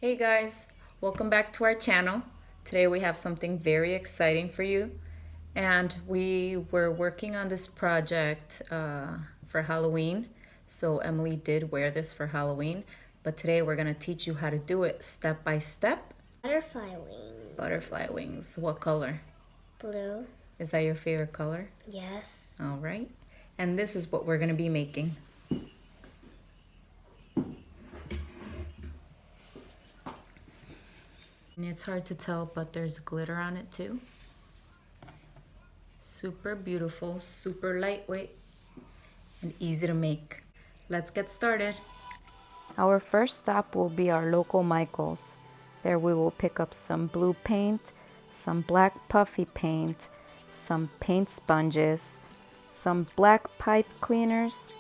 Hey guys, welcome back to our channel. Today we have something very exciting for you, and we were working on this project for Halloween. So Emily did wear this for Halloween, but today we're gonna teach you how to do it step by step. Butterfly wings. Butterfly wings. What color? Blue. Is that your favorite color? Yes. All right. And this is what we're gonna be making. And it's hard to tell, but there's glitter on it too. Super beautiful, super lightweight, and easy to make. Let's get started. Our first stop will be our local Michaels. There we will pick up some blue paint, some black puffy paint, some paint sponges, some black pipe cleaners,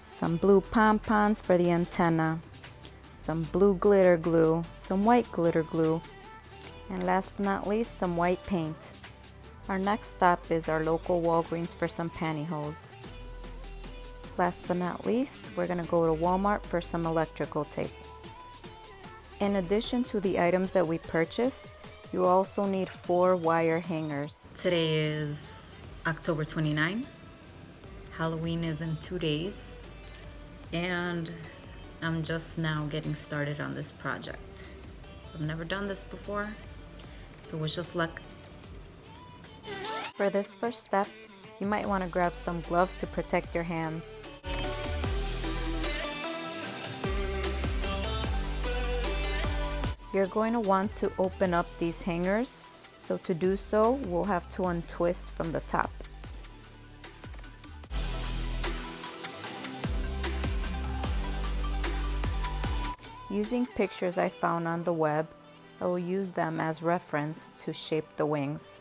some blue pom-poms for the antenna, some blue glitter glue, some white glitter glue, and last but not least, some white paint. Our next stop is our local Walgreens for some pantyhose. Last but not least, we're gonna go to Walmart for some electrical tape. In addition to the items that we purchased, you also need 4 wire hangers. Today is October 29. Halloween is in 2 days, and I'm just now getting started on this project. I've never done this before, so wish us luck. For this first step, you might want to grab some gloves to protect your hands. You're going to want to open up these hangers, so to do so, we'll have to untwist from the top. Using pictures I found on the web, I will use them as reference to shape the wings.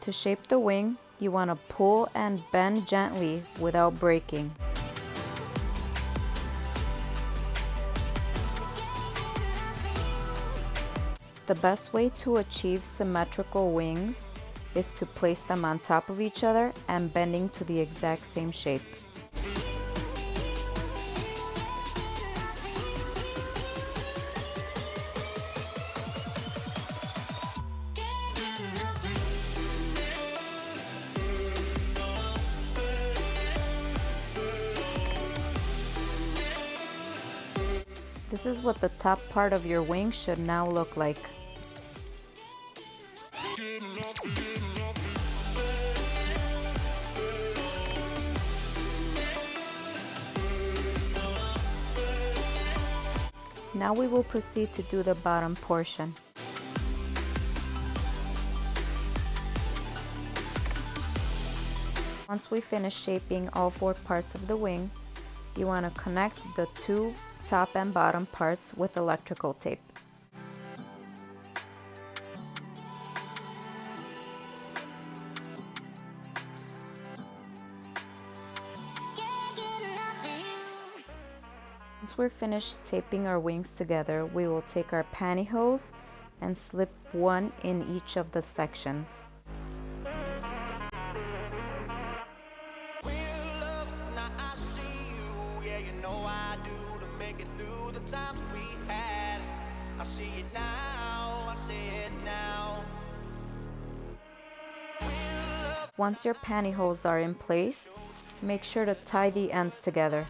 To shape the wing, you want to pull and bend gently without breaking. The best way to achieve symmetrical wings is to place them on top of each other and bending to the exact same shape. This is what the top part of your wing should now look like. Now we will proceed to do the bottom portion. Once we finish shaping all 4 parts of the wing, you want to connect the 2 top and bottom parts with electrical tape. Once we're finished taping our wings together, we will take our pantyhose and slip one in each of the sections. Once your pantyhose are in place, make sure to tie the ends together.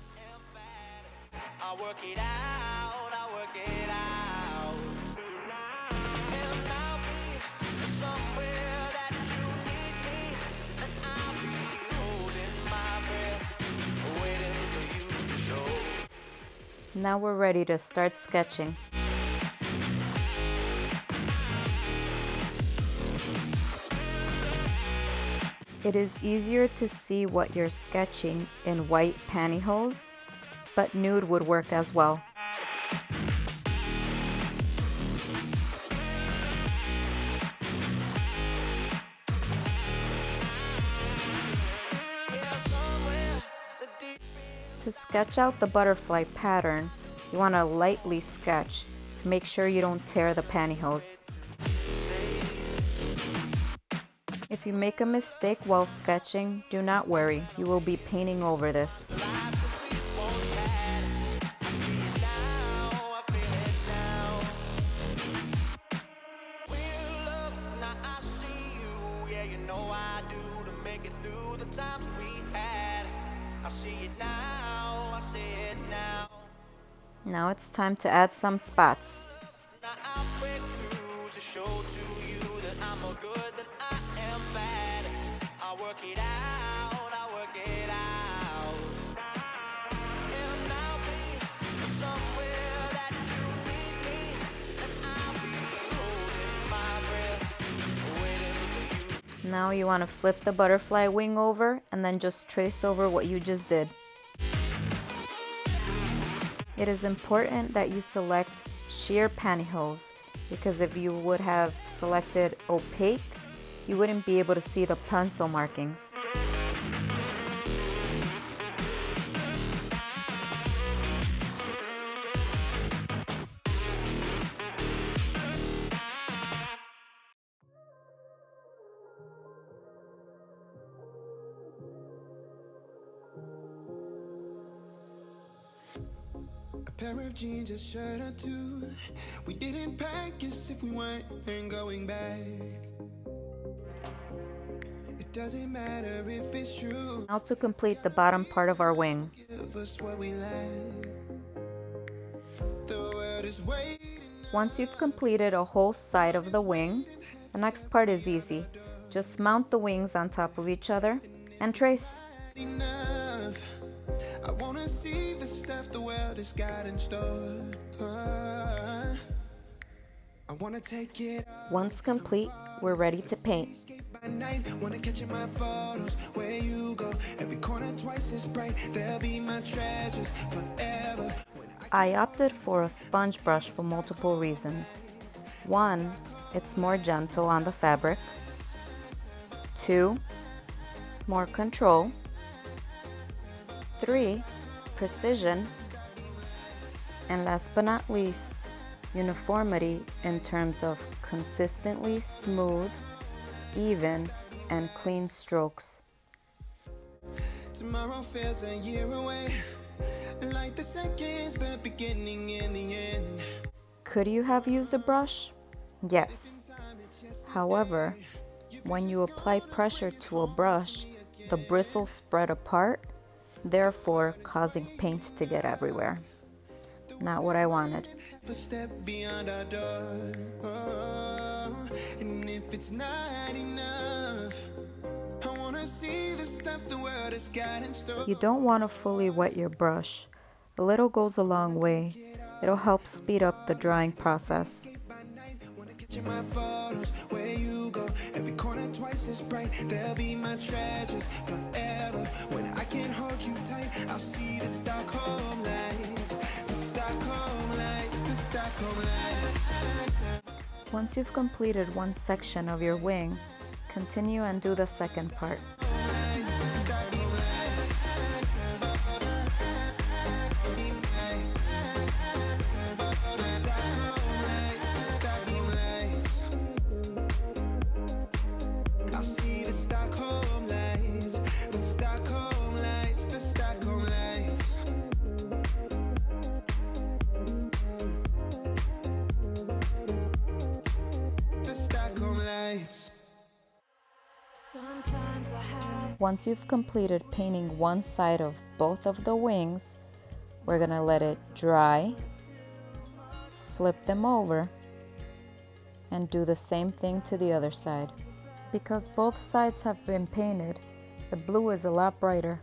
Now we're ready to start sketching. It is easier to see what you're sketching in white pantyhose, but nude would work as well. To sketch out the butterfly pattern, you want to lightly sketch to make sure you don't tear the pantyhose. If you make a mistake while sketching, do not worry, you will be painting over this. know I do to make it through the times we had. I see it now, I see it now. Now it's time to add some spots. Now I break through to show to you that I'm more good than I am bad. I work it out, I work it out. And I'll be somewhere that you need me. And I'll be holding my breath, waiting for you. Now you want to flip the butterfly wing over and then just trace over what you just did. It is important that you select sheer pantyhose because if you would have selected opaque, you wouldn't be able to see the pencil markings. A pair of jeans, a shirt or two. We didn't pack as if we weren't going back. It doesn't matter if it's true. Now to complete the bottom part of our wing. Give us what we lack. The world is waiting. Once you've completed a whole side of the wing, the next part is easy. Just mount the wings on top of each other and trace. Enough. I wanna see the stuff the world has got in store. I wanna take it Once complete, we're ready to paint. by night. Wanna catch in my photos where you go. Every corner twice as bright. They'll be my treasures forever. I opted for a sponge brush for multiple reasons. One, it's more gentle on the fabric. Two, more control. Three, precision. And last but not least, uniformity in terms of consistently smooth, even, and clean strokes. Tomorrow feels a year away. Like the seconds, the beginning and the end. Could you have used a brush? Yes. However, when you apply pressure to a brush, the bristles spread apart, therefore causing paint to get everywhere. Not what I wanted. A step beyond our door. Oh, and if it's not enough, I wanna see the stuff the world has got in store. You don't want to fully wet your brush. A little goes a long way. It'll help speed up the drying process. Wanna catch in my photos where you go. Every corner twice as bright. They'll be my treasures forever. When I can't hold you tight, I'll see the Stockholm lights. The Stockholm lights. The Stockholm lights. Once you've completed one section of your wing, continue and do the second part. I'll see the Stockholm lights. The Stockholm lights. The Stockholm lights. The Stockholm lights. Sometimes I have. Once you've completed painting one side of both of the wings, we're gonna let it dry, flip them over, and do the same thing to the other side. Because both sides have been painted, the blue is a lot brighter.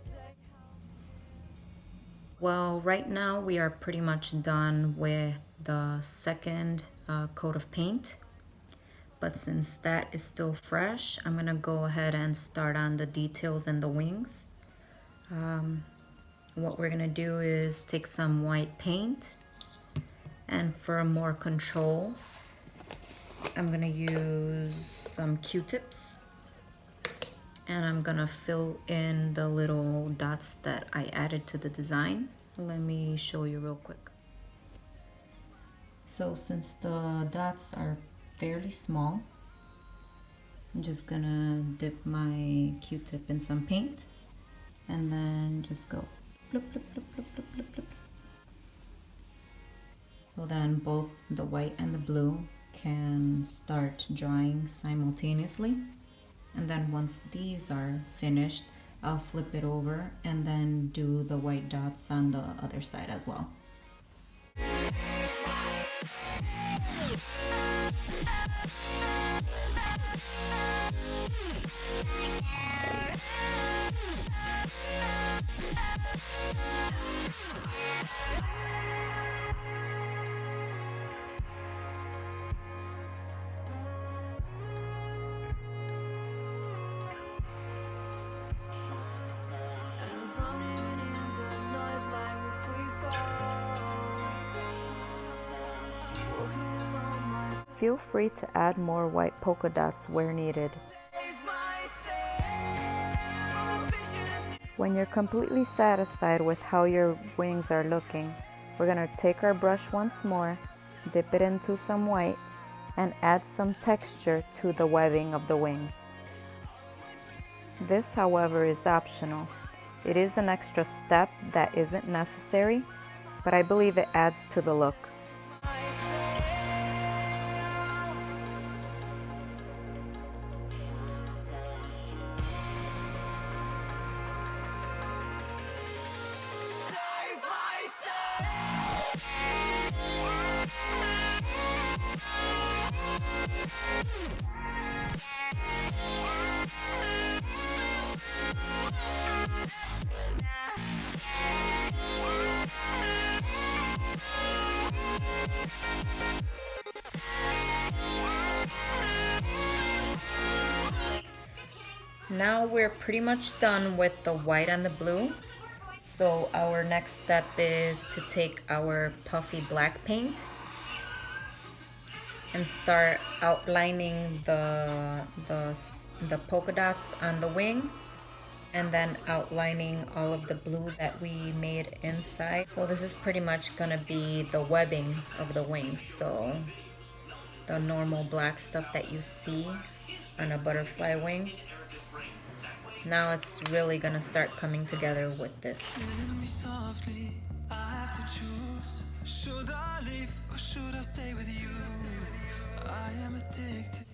Well, right now we are pretty much done with the second coat of paint. But since that is still fresh, I'm gonna go ahead and start on the details and the wings. What we're gonna do is take some white paint, and for more control, I'm gonna use some Q-tips, and I'm gonna fill in the little dots that I added to the design. Let me show you real quick. So since the dots are fairly small, I'm just gonna dip my Q-tip in some paint and then just go bloop, bloop, bloop, bloop, bloop, bloop, bloop. So then both the white and the blue can start drying simultaneously. And then once these are finished, I'll flip it over and then do the white dots on the other side as well. Feel free to add more white polka dots where needed. When you're completely satisfied with how your wings are looking, we're going to take our brush once more, dip it into some white, and add some texture to the webbing of the wings. This, however, is optional. It is an extra step that isn't necessary, but I believe it adds to the look. Now we're pretty much done with the white and the blue. So our next step is to take our puffy black paint and start outlining the polka dots on the wing, and then outlining all of the blue that we made inside. So this is pretty much gonna be the webbing of the wings. So the normal black stuff that you see on a butterfly wing. Now it's really gonna start coming together with this. Should I leave or should I stay with you? I am addicted.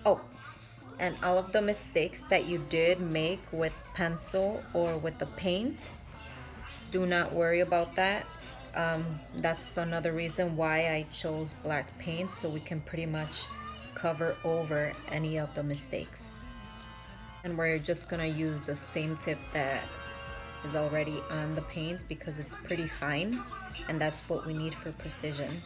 Oh, and all of the mistakes that you did make with pencil or with the paint, do not worry about that. That's another reason why I chose black paint, so we can pretty much cover over any of the mistakes. And we're just gonna use the same tip that is already on the paint because it's pretty fine, and that's what we need for precision.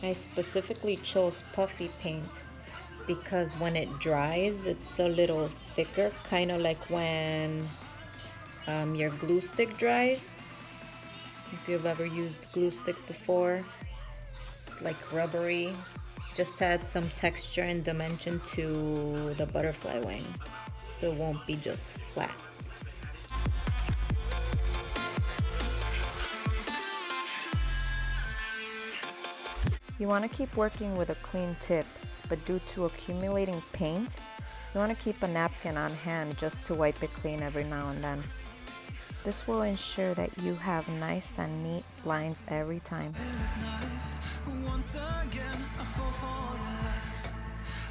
I specifically chose puffy paint because when it dries, it's a little thicker, kind of like when your glue stick dries. If you've ever used glue stick before, it's like rubbery. Just to add some texture and dimension to the butterfly wing, so it won't be just flat. You want to keep working with a clean tip, but due to accumulating paint, you want to keep a napkin on hand just to wipe it clean every now and then. This will ensure that you have nice and neat lines every time. Once again, I fall for your lies.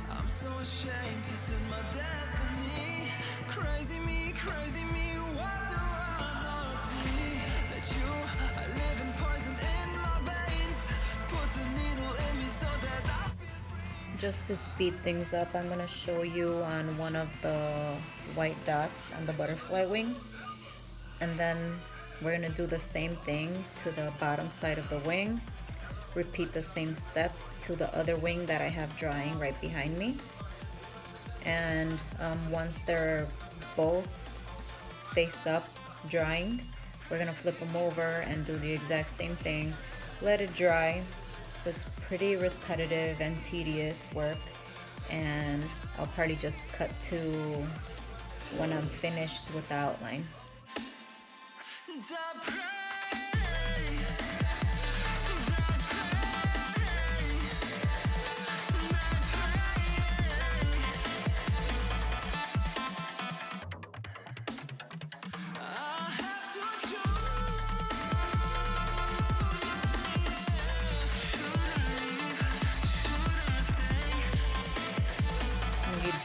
I'm so ashamed, this is my destiny. Crazy me, what do I not see? That you are living poison in my veins. Put the needle in me so that I feel. Just to speed things up, I'm gonna show you on one of the white dots on the butterfly wing. And then we're gonna do the same thing to the bottom side of the wing. Repeat the same steps to the other wing that I have drying right behind me. And once they're both face up drying, we're gonna flip them over and do the exact same thing. Let it dry. So it's pretty repetitive and tedious work. And I'll probably just cut to when I'm finished with the outline.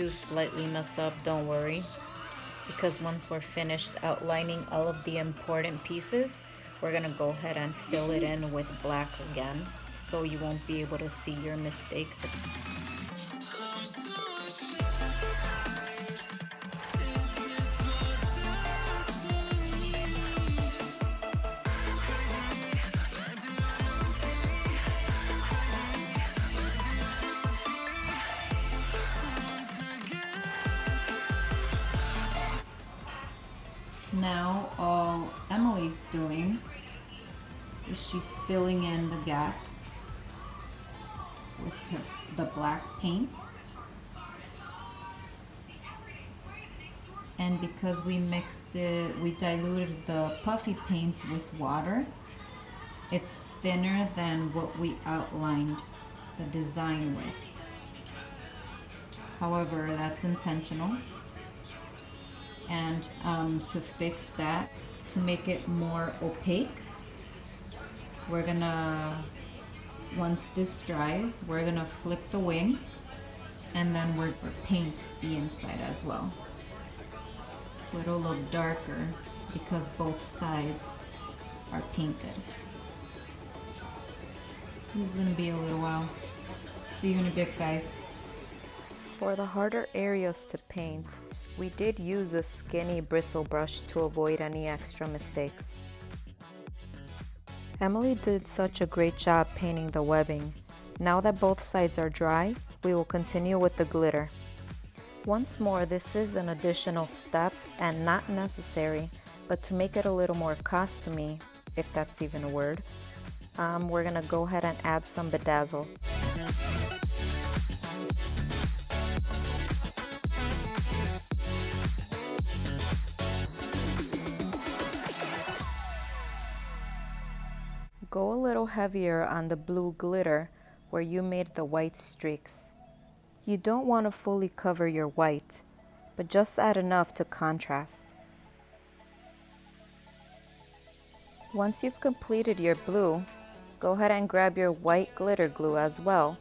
do slightly mess up, don't worry. Because once we're finished outlining all of the important pieces, we're gonna go ahead and fill it in with black again, so you won't be able to see your mistakes. Now all Emily's doing is she's filling in the gaps with the black paint. And because we diluted the puffy paint with water, it's thinner than what we outlined the design with. However, that's intentional. And to fix that, to make it more opaque, we're gonna, once this dries, we're gonna flip the wing, and then we're paint the inside as well. So it'll look darker because both sides are painted. This is gonna be a little while. See you in a bit, guys. For the harder areas to paint, we did use a skinny bristle brush to avoid any extra mistakes. Emily did such a great job painting the webbing. Now that both sides are dry, we will continue with the glitter. Once more, this is an additional step and not necessary, but to make it a little more costumey, if that's even a word, we're gonna go ahead and add some bedazzle. Go a little heavier on the blue glitter where you made the white streaks. You don't want to fully cover your white, but just add enough to contrast. Once you've completed your blue, go ahead and grab your white glitter glue as well,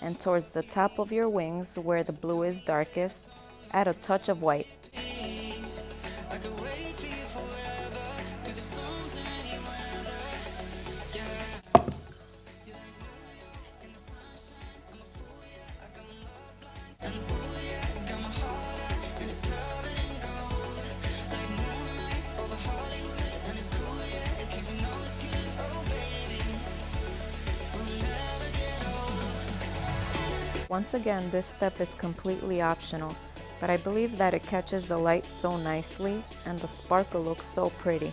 and towards the top of your wings where the blue is darkest, add a touch of white. Once again, this step is completely optional, but I believe that it catches the light so nicely and the sparkle looks so pretty.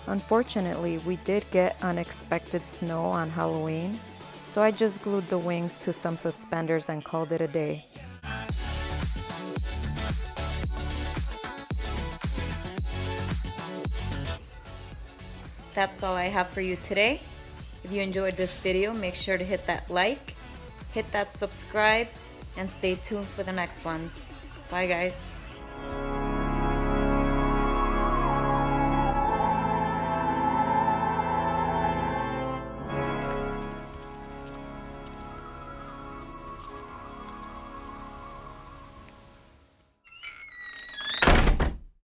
Unfortunately, we did get unexpected snow on Halloween, so I just glued the wings to some suspenders and called it a day. That's all I have for you today. If you enjoyed this video, make sure to hit that like, hit that subscribe, and stay tuned for the next ones. Bye guys.